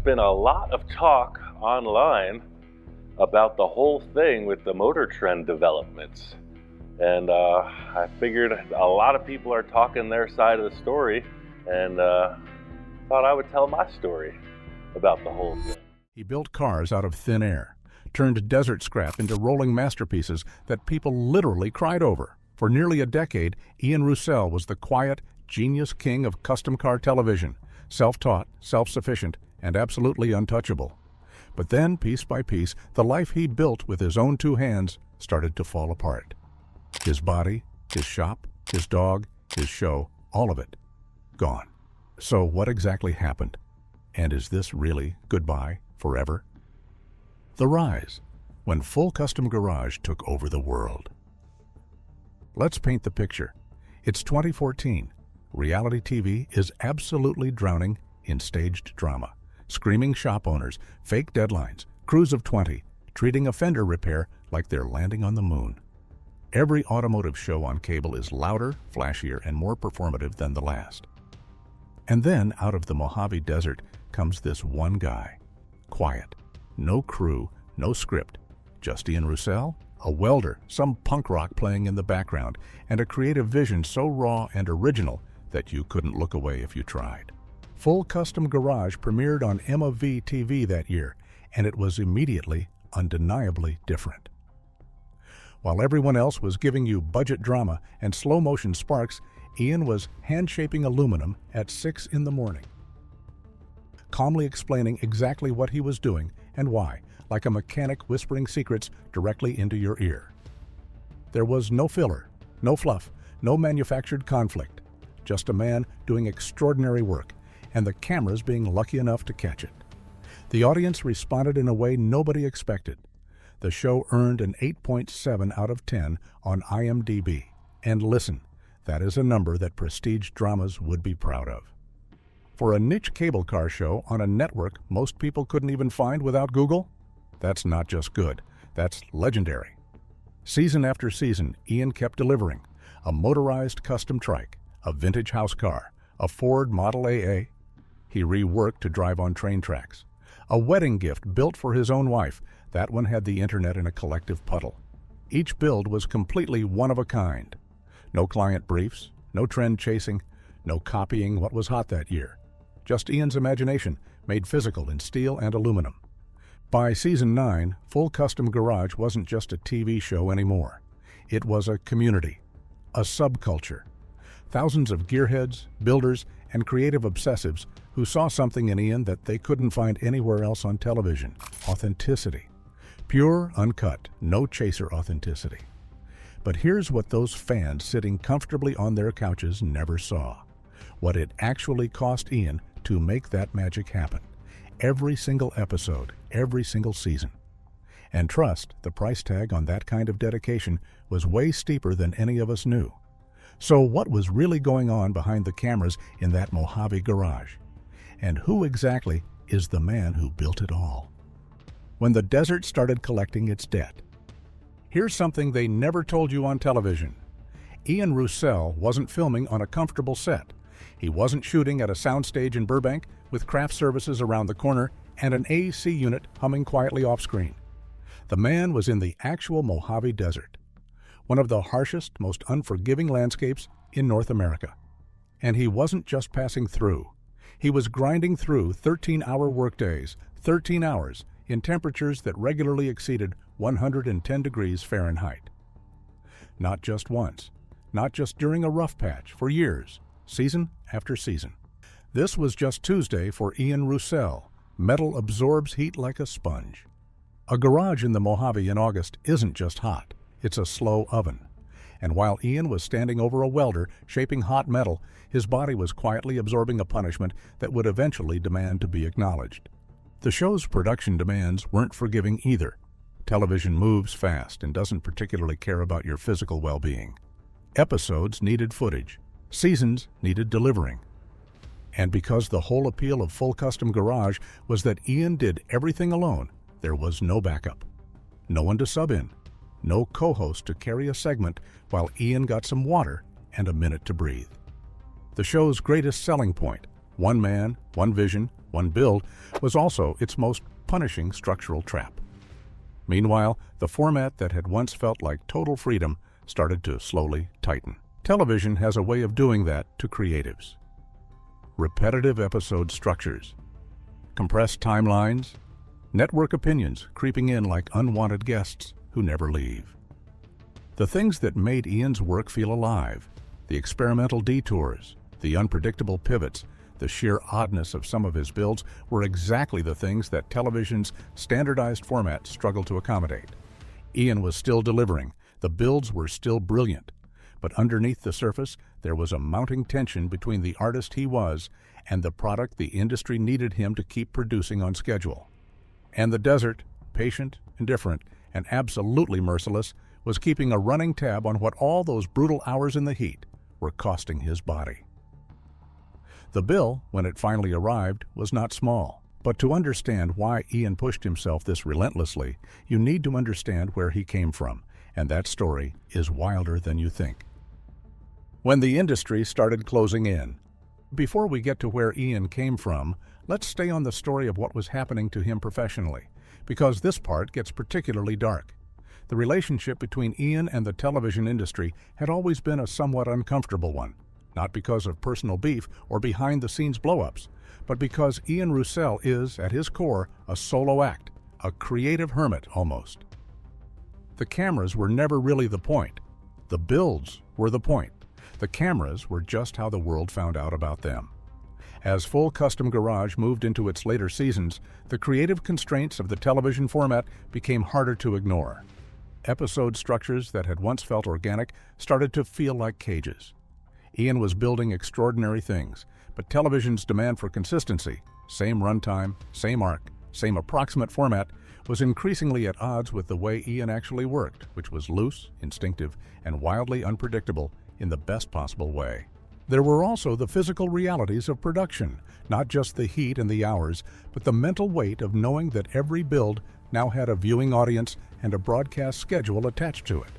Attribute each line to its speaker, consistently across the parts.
Speaker 1: there's been a lot of talk online about the whole thing with the motor trend developments. And I figured a lot of people are talking their side of the story, and thought I would tell my story about the whole thing.
Speaker 2: He built cars out of thin air, turned desert scrap into rolling masterpieces that people literally cried over. For nearly a decade, Ian Roussel was the quiet, genius king of custom car television, self-taught, self-sufficient, and absolutely untouchable. But then, piece by piece, the life he built with his own two hands started to fall apart. His body, his shop, his dog, his show, all of it, gone. So what exactly happened? And is this really goodbye forever? The rise, when Full Custom Garage took over the world. Let's paint the picture. It's 2014. Reality TV is absolutely drowning in staged drama. Screaming shop owners, fake deadlines, crews of 20, treating a fender repair like they're landing on the moon. Every automotive show on cable is louder, flashier, and more performative than the last. And then, out of the Mojave Desert, comes this one guy. Quiet. No crew, no script. Just Ian Roussel, a welder, some punk rock playing in the background, and a creative vision so raw and original that you couldn't look away if you tried. Full Custom Garage premiered on MOV TV that year, and it was immediately, undeniably different. While everyone else was giving you budget drama and slow-motion sparks, Ian was hand-shaping aluminum at 6 in the morning, calmly explaining exactly what he was doing and why, like a mechanic whispering secrets directly into your ear. There was no filler, no fluff, no manufactured conflict, just a man doing extraordinary work, and the cameras being lucky enough to catch it. The audience responded in a way nobody expected. The show earned an 8.7 out of 10 on IMDb. And listen, that is a number that prestige dramas would be proud of. For a niche cable car show on a network most people couldn't even find without Google, that's not just good, that's legendary. Season after season, Ian kept delivering. A motorized custom trike, a vintage house car, a Ford Model AA. He reworked to drive on train tracks. A wedding gift built for his own wife. That one had the internet in a collective puddle. Each build was completely one of a kind. No client briefs, no trend chasing, no copying what was hot that year. Just Ian's imagination, made physical in steel and aluminum. By season 9, Full Custom Garage wasn't just a TV show anymore. It was a community, a subculture. Thousands of gearheads, builders, and creative obsessives who saw something in Ian that they couldn't find anywhere else on television. Authenticity. Pure, uncut, no chaser authenticity. But here's what those fans sitting comfortably on their couches never saw. What it actually cost Ian to make that magic happen. Every single episode, every single season. And trust, the price tag on that kind of dedication was way steeper than any of us knew. So what was really going on behind the cameras in that Mojave garage? And who exactly is the man who built it all? When the desert started collecting its debt. Here's something they never told you on television. Ian Roussel wasn't filming on a comfortable set. He wasn't shooting at a soundstage in Burbank with craft services around the corner and an AC unit humming quietly off-screen. The man was in the actual Mojave Desert, one of the harshest, most unforgiving landscapes in North America. And he wasn't just passing through. He was grinding through 13-hour workdays, 13 hours, in temperatures that regularly exceeded 110 degrees Fahrenheit. Not just once, not just during a rough patch, for years, season after season. This was just Tuesday for Ian Roussel. Metal absorbs heat like a sponge. A garage in the Mojave in August isn't just hot, it's a slow oven. And while Ian was standing over a welder shaping hot metal, his body was quietly absorbing a punishment that would eventually demand to be acknowledged. The show's production demands weren't forgiving either. Television moves fast and doesn't particularly care about your physical well-being. Episodes needed footage. Seasons needed delivering. And because the whole appeal of Full Custom Garage was that Ian did everything alone, there was no backup. No one to sub in. No co-host to carry a segment while Ian got some water and a minute to breathe. The show's greatest selling point, One man, one vision, one build was also its most punishing structural trap. Meanwhile, the format that had once felt like total freedom started to slowly tighten. Television has a way of doing that to creatives. Repetitive episode structures, compressed timelines, network opinions creeping in like unwanted guests who never leave. The things that made Ian's work feel alive, the experimental detours, the unpredictable pivots, the sheer oddness of some of his builds were exactly the things that television's standardized format struggled to accommodate. Ian was still delivering, the builds were still brilliant, but underneath the surface there was a mounting tension between the artist he was and the product the industry needed him to keep producing on schedule. And the desert, patient, indifferent, and absolutely merciless, was keeping a running tab on what all those brutal hours in the heat were costing his body. The bill, when it finally arrived, was not small. But to understand why Ian pushed himself this relentlessly, you need to understand where he came from, and that story is wilder than you think. When the industry started closing in. Before we get to where Ian came from, let's stay on the story of what was happening to him professionally, because this part gets particularly dark. The relationship between Ian and the television industry had always been a somewhat uncomfortable one, not because of personal beef or behind-the-scenes blow-ups, but because Ian Roussel is, at his core, a solo act, a creative hermit almost. The cameras were never really the point. The builds were the point. The cameras were just how the world found out about them. As Full Custom Garage moved into its later seasons, the creative constraints of the television format became harder to ignore. Episode structures that had once felt organic started to feel like cages. Ian was building extraordinary things, but television's demand for consistency, same runtime, same arc, same approximate format, was increasingly at odds with the way Ian actually worked, which was loose, instinctive, and wildly unpredictable in the best possible way. There were also the physical realities of production, not just the heat and the hours, but the mental weight of knowing that every build now had a viewing audience and a broadcast schedule attached to it.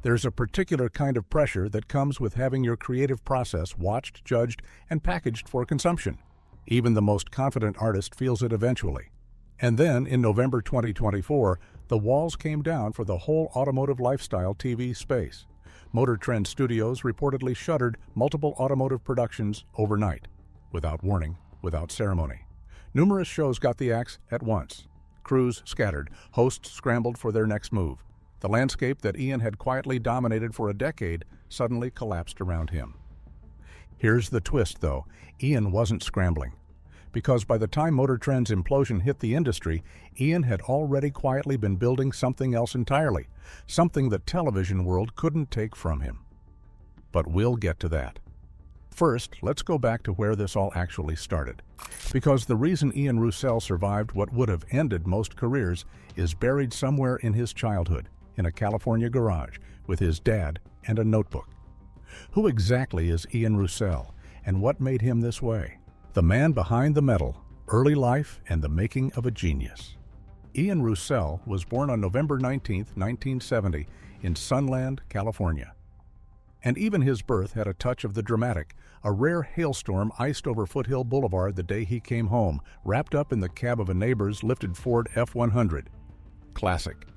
Speaker 2: There's a particular kind of pressure that comes with having your creative process watched, judged, and packaged for consumption. Even the most confident artist feels it eventually. And then, in November 2024, the walls came down for the whole automotive lifestyle TV space. Motor Trend Studios reportedly shuttered multiple automotive productions overnight, without warning, without ceremony. Numerous shows got the axe at once. Crews scattered, hosts scrambled for their next move. The landscape that Ian had quietly dominated for a decade suddenly collapsed around him. Here's the twist, though. Ian wasn't scrambling. Because by the time Motor Trend's implosion hit the industry, Ian had already quietly been building something else entirely, something the television world couldn't take from him. But we'll get to that. First, let's go back to where this all actually started. Because the reason Ian Roussel survived what would have ended most careers is buried somewhere in his childhood, in a California garage, with his dad and a notebook. Who exactly is Ian Roussel, and what made him this way? The man behind the metal, early life, and the making of a genius. Ian Roussel was born on November 19, 1970, in Sunland, California. And even his birth had a touch of the dramatic. A rare hailstorm iced over Foothill Boulevard the day he came home, wrapped up in the cab of a neighbor's lifted Ford F-100. Classic.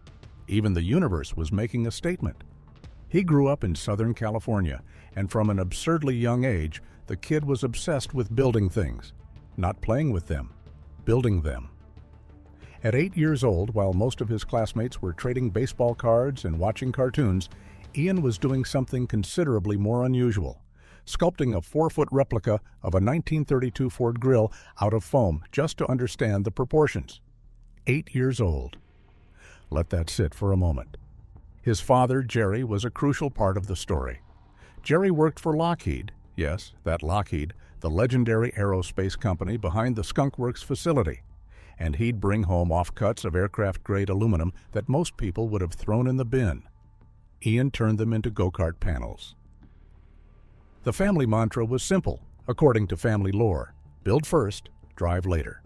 Speaker 2: Even the universe was making a statement. He grew up in Southern California, and from an absurdly young age, the kid was obsessed with building things. Not playing with them, building them. At 8 years old, while most of his classmates were trading baseball cards and watching cartoons, Ian was doing something considerably more unusual, sculpting a 4-foot replica of a 1932 Ford grill out of foam just to understand the proportions. 8 years old. Let that sit for a moment. His father, Jerry, was a crucial part of the story. Jerry worked for Lockheed, yes, that Lockheed, the legendary aerospace company behind the Skunk Works facility, and he'd bring home offcuts of aircraft-grade aluminum that most people would have thrown in the bin. Ian turned them into go-kart panels. The family mantra was simple, according to family lore: build first, drive later.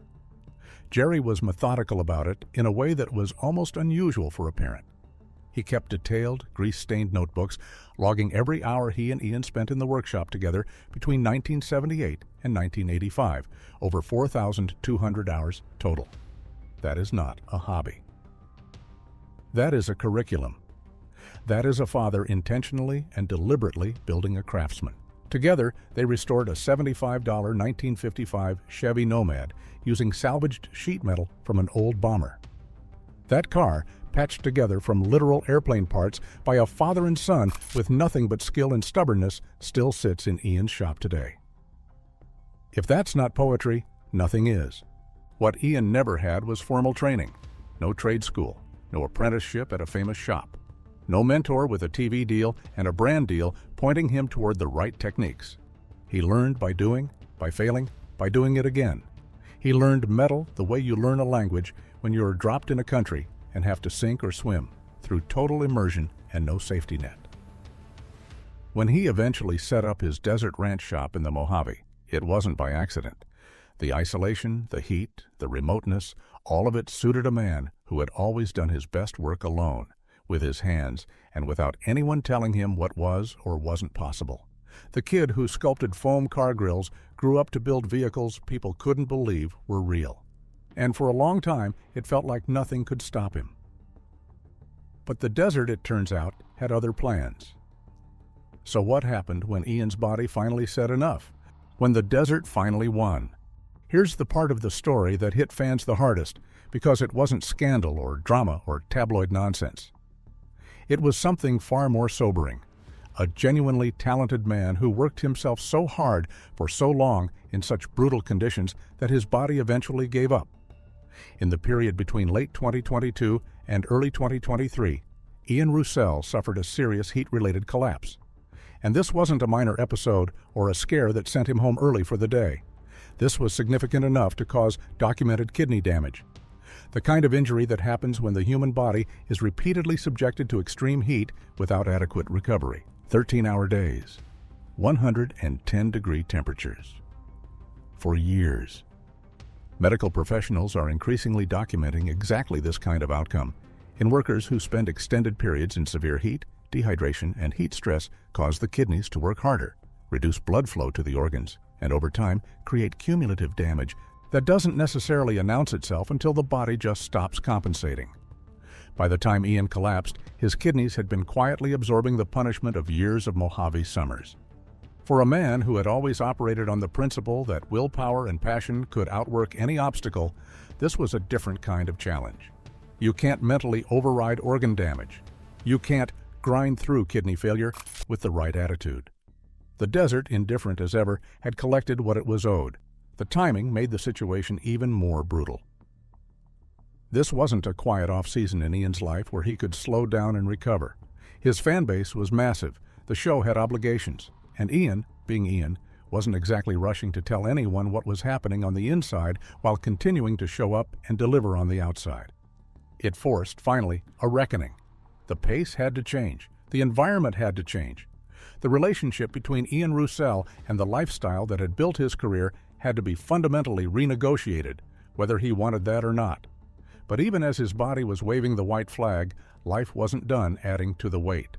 Speaker 2: Jerry was methodical about it in a way that was almost unusual for a parent. He kept detailed, grease-stained notebooks, logging every hour he and Ian spent in the workshop together between 1978 and 1985, over 4,200 hours total. That is not a hobby. That is a curriculum. That is a father intentionally and deliberately building a craftsman. Together, they restored a $75 1955 Chevy Nomad using salvaged sheet metal from an old bomber. That car, patched together from literal airplane parts by a father and son with nothing but skill and stubbornness, still sits in Ian's shop today. If that's not poetry, nothing is. What Ian never had was formal training. No trade school, no apprenticeship at a famous shop. No mentor with a TV deal and a brand deal pointing him toward the right techniques. He learned by doing, by failing, by doing it again. He learned metal the way you learn a language when you are dropped in a country and have to sink or swim, through total immersion and no safety net. When he eventually set up his desert ranch shop in the Mojave, it wasn't by accident. The isolation, the heat, the remoteness, all of it suited a man who had always done his best work alone, with his hands, and without anyone telling him what was or wasn't possible. The kid who sculpted foam car grills grew up to build vehicles people couldn't believe were real. And for a long time, it felt like nothing could stop him. But the desert, it turns out, had other plans. So what happened when Ian's body finally said enough? When the desert finally won? Here's the part of the story that hit fans the hardest, because it wasn't scandal or drama or tabloid nonsense. It was something far more sobering. A genuinely talented man who worked himself so hard for so long in such brutal conditions that his body eventually gave up. In the period between late 2022 and early 2023, Ian Roussel suffered a serious heat-related collapse. And this wasn't a minor episode or a scare that sent him home early for the day. This was significant enough to cause documented kidney damage. The kind of injury that happens when the human body is repeatedly subjected to extreme heat without adequate recovery. 13-hour days, 110-degree temperatures. For years. Medical professionals are increasingly documenting exactly this kind of outcome. In workers who spend extended periods in severe heat, dehydration, and heat stress cause the kidneys to work harder, reduce blood flow to the organs, and over time create cumulative damage that doesn't necessarily announce itself until the body just stops compensating. By the time Ian collapsed, his kidneys had been quietly absorbing the punishment of years of Mojave summers. For a man who had always operated on the principle that willpower and passion could outwork any obstacle, this was a different kind of challenge. You can't mentally override organ damage. You can't grind through kidney failure with the right attitude. The desert, indifferent as ever, had collected what it was owed. The timing made the situation even more brutal. This wasn't a quiet off-season in Ian's life where he could slow down and recover. His fan base was massive, the show had obligations, and Ian, being Ian, wasn't exactly rushing to tell anyone what was happening on the inside while continuing to show up and deliver on the outside. It forced, finally, a reckoning. The pace had to change. The environment had to change. The relationship between Ian Roussel and the lifestyle that had built his career had to be fundamentally renegotiated, whether he wanted that or not. But even as his body was waving the white flag, life wasn't done adding to the weight.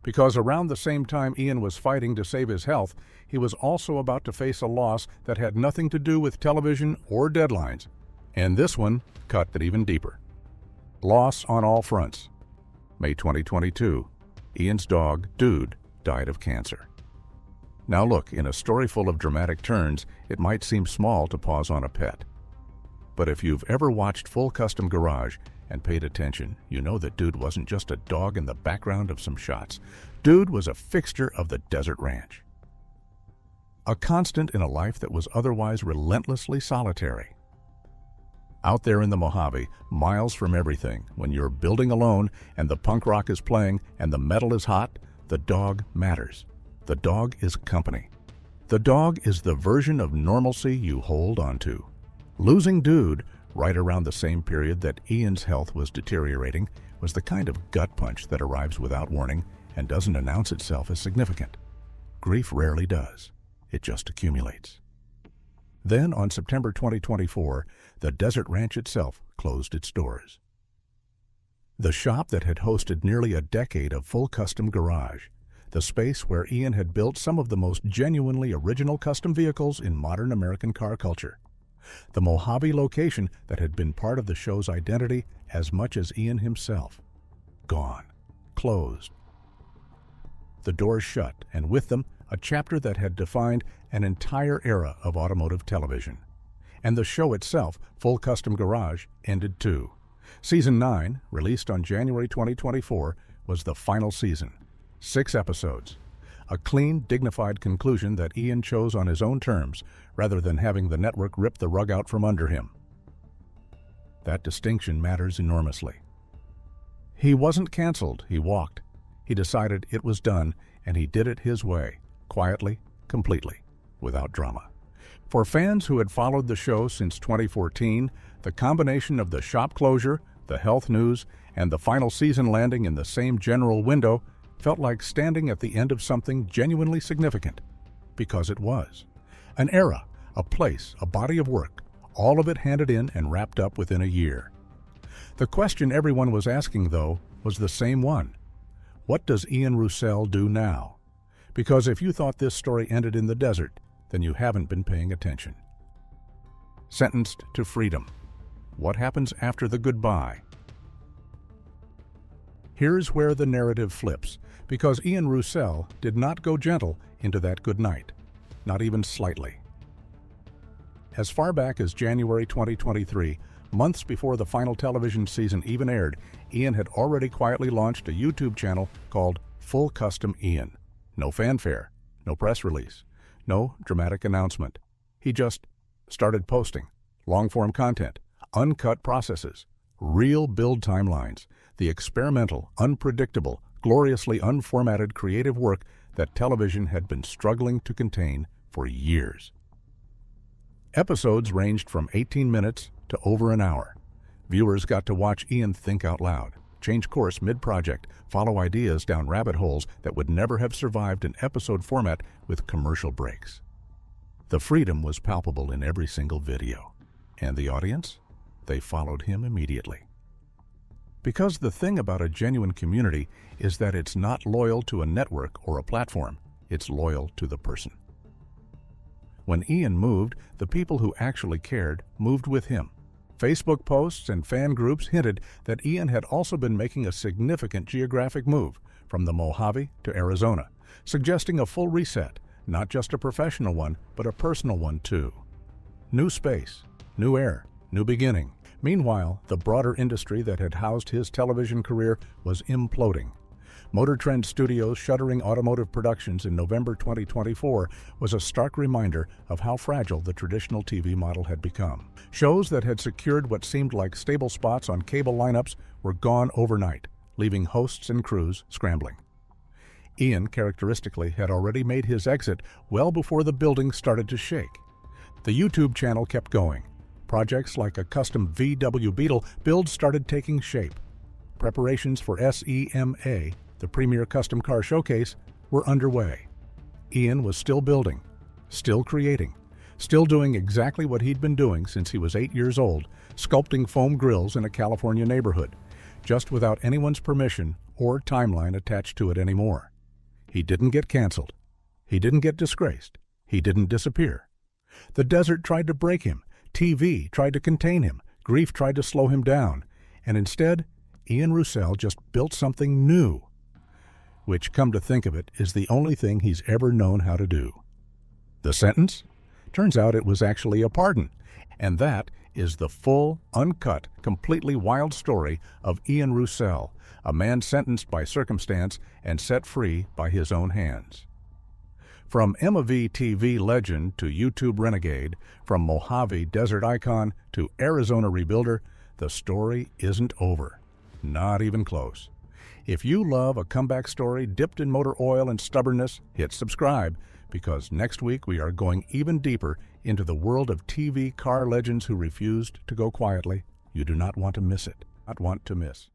Speaker 2: Because around the same time Ian was fighting to save his health, he was also about to face a loss that had nothing to do with television or deadlines. And this one cut it even deeper. Loss on all fronts. May 2022, Ian's dog, Dude, died of cancer. Now look, in a story full of dramatic turns, it might seem small to pause on a pet. But if you've ever watched Full Custom Garage and paid attention, you know that Dude wasn't just a dog in the background of some shots. Dude was a fixture of the desert ranch. A constant in a life that was otherwise relentlessly solitary. Out there in the Mojave, miles from everything, when you're building alone and the punk rock is playing and the metal is hot, the dog matters. The dog is company. The dog is the version of normalcy you hold onto. Losing Dude, right around the same period that Ian's health was deteriorating, was the kind of gut punch that arrives without warning and doesn't announce itself as significant. Grief rarely does. It just accumulates. Then, on September 2024, the desert ranch itself closed its doors. The shop that had hosted nearly a decade of full custom garage, the space where Ian had built some of the most genuinely original custom vehicles in modern American car culture. The Mojave location that had been part of the show's identity as much as Ian himself. Gone. Closed. The doors shut, and with them, a chapter that had defined an entire era of automotive television. And the show itself, Full Custom Garage, ended too. Season 9, released on January 2024, was the final season. 6 episodes. A clean, dignified conclusion that Ian chose on his own terms, rather than having the network rip the rug out from under him. That distinction matters enormously. He wasn't canceled, he walked. He decided it was done, and he did it his way, quietly, completely, without drama. For fans who had followed the show since 2014, the combination of the shop closure, the health news, and the final season landing in the same general window felt like standing at the end of something genuinely significant. Because it was. An era, a place, a body of work, all of it handed in and wrapped up within a year. The question everyone was asking, though, was the same one. What does Ian Roussel do now? Because if you thought this story ended in the desert, then you haven't been paying attention. Sentenced to freedom. What happens after the goodbye? Here's where the narrative flips, because Ian Roussel did not go gentle into that good night, not even slightly. As far back as January 2023, months before the final television season even aired, Ian had already quietly launched a YouTube channel called Full Custom Ian. No fanfare, no press release, no dramatic announcement. He just started posting long-form content, uncut processes, real build timelines, the experimental, unpredictable, gloriously unformatted creative work that television had been struggling to contain for years. Episodes ranged from 18 minutes to over an hour. Viewers got to watch Ian think out loud, change course mid-project, follow ideas down rabbit holes that would never have survived an episode format with commercial breaks. The freedom was palpable in every single video. And the audience? They followed him immediately. Because the thing about a genuine community is that it's not loyal to a network or a platform, it's loyal to the person. When Ian moved, the people who actually cared moved with him. Facebook posts and fan groups hinted that Ian had also been making a significant geographic move from the Mojave to Arizona, suggesting a full reset, not just a professional one, but a personal one too. New space, new air, new beginning. Meanwhile, the broader industry that had housed his television career was imploding. Motor Trend Studios shuttering automotive productions in November 2024 was a stark reminder of how fragile the traditional TV model had become. Shows that had secured what seemed like stable spots on cable lineups were gone overnight, leaving hosts and crews scrambling. Ian, characteristically, had already made his exit well before the building started to shake. The YouTube channel kept going. Projects like a custom VW Beetle build started taking shape. Preparations for SEMA, the premier custom car showcase, were underway. Ian was still building, still creating, still doing exactly what he'd been doing since he was 8 years old, sculpting foam grills in a California neighborhood, just without anyone's permission or timeline attached to it anymore. He didn't get canceled. He didn't get disgraced. He didn't disappear. The desert tried to break him. TV tried to contain him. Grief tried to slow him down. And instead, Ian Roussel just built something new, which, come to think of it, is the only thing he's ever known how to do. The sentence? Turns out it was actually a pardon. And that is the full, uncut, completely wild story of Ian Roussel, a man sentenced by circumstance and set free by his own hands. From MAV TV legend to YouTube renegade, from Mojave desert icon to Arizona rebuilder, the story isn't over. Not even close. If you love a comeback story dipped in motor oil and stubbornness, hit subscribe, because next week we are going even deeper into the world of TV car legends who refused to go quietly. You do not want to miss it. Not want to miss.